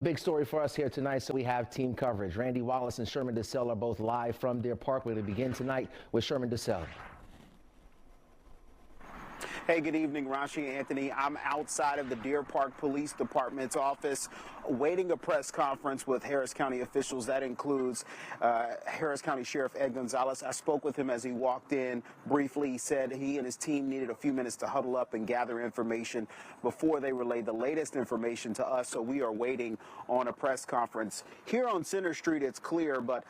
Big story for us here tonight, so we have team coverage. Randy Wallace and Sherman Desselle are both live from Deer Park. We're going to begin tonight with Sherman Desselle. Hey, good evening, Rashi Anthony. I'm outside of the Deer Park Police Department's office awaiting a press conference with Harris County officials. That includes Harris County Sheriff Ed Gonzalez. I spoke with him as he walked in briefly. He said he and his team needed a few minutes to huddle up and gather information before they relay the latest information to us. So we are waiting on a press conference. Here on Center Street, it's clear, but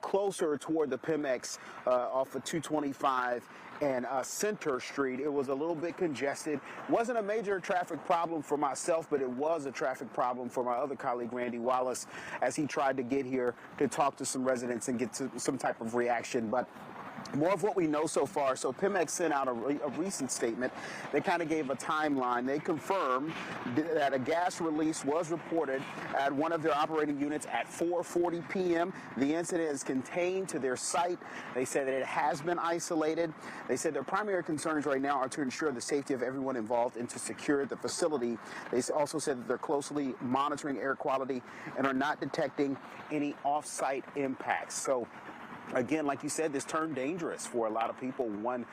closer toward the PEMEX off of 225 and Center Street, it was a little bit congested. Wasn't a major traffic problem for myself, but it was a traffic problem for my other colleague, Randy Wallace, as he tried to get here to talk to some residents and get to some type of reaction. But more of what we know so far. So PEMEX sent out a recent statement. They kind of gave a timeline. They confirmed that a gas release was reported at one of their operating units at 4:40 p.m. The incident is contained to their site. They said that it has been isolated. They said their primary concerns right now are to ensure the safety of everyone involved and to secure the facility. They also said that they're closely monitoring air quality and are not detecting any off-site impacts. So again, like you said, this turned dangerous for a lot of people. One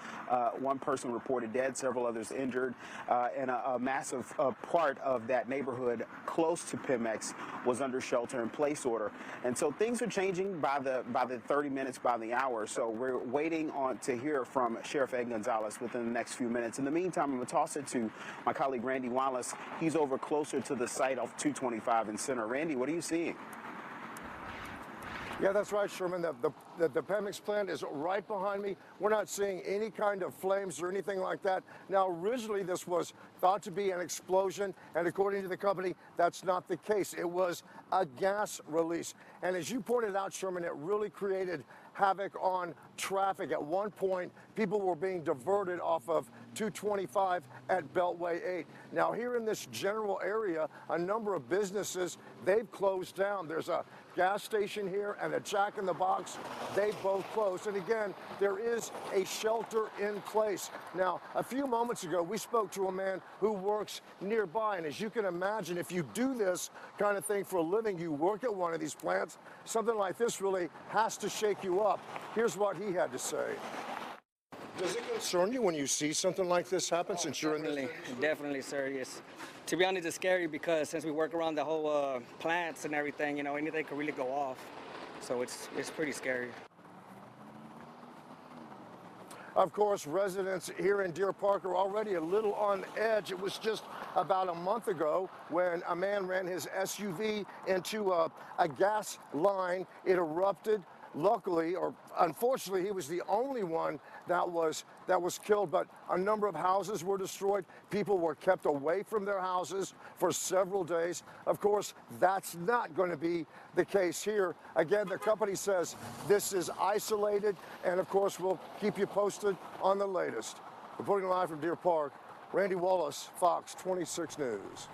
person reported dead, several others injured, and a massive part of that neighborhood close to PEMEX was under shelter-in-place order. And so things are changing by the 30 minutes, by the hour. So we're waiting to hear from Sheriff Ed Gonzalez within the next few minutes. In the meantime, I'm going to toss it to my colleague Randy Wallace. He's over closer to the site of 225 and Center. Randy, what are you seeing? Yeah, that's right, Sherman. The PEMEX plant is right behind me. We're not seeing any kind of flames or anything like that. Now, originally, this was thought to be an explosion, and according to the company, that's not the case. It was a gas release. And as you pointed out, Sherman, it really created havoc on traffic. At one point, people were being diverted off of 225 at Beltway 8. Now, here in this general area, a number of businesses, they've closed down. There's a gas station here and a Jack in the Box. They both closed. And again, there is a shelter in place. Now, a few moments ago, we spoke to a man who works nearby. And as you can imagine, if you do this kind of thing for a living, you work at one of these plants, something like this really has to shake you up. Here's what he had to say. Does it concern you when you see something like this happen since you're in this? Definitely, sir. Yes. To be honest, it's scary because since we work around the whole plants and everything, you know, anything could really go off. So it's pretty scary. Of course, residents here in Deer Park are already a little on edge. It was just about a month ago when a man ran his SUV into a gas line. It erupted. Luckily, or unfortunately, he was the only one that was killed, but a number of houses were destroyed. People were kept away from their houses for several days. Of course, that's not going to be the case here. Again, the company says this is isolated, and of course, we'll keep you posted on the latest. Reporting live from Deer Park, Randy Wallace, Fox 26 News.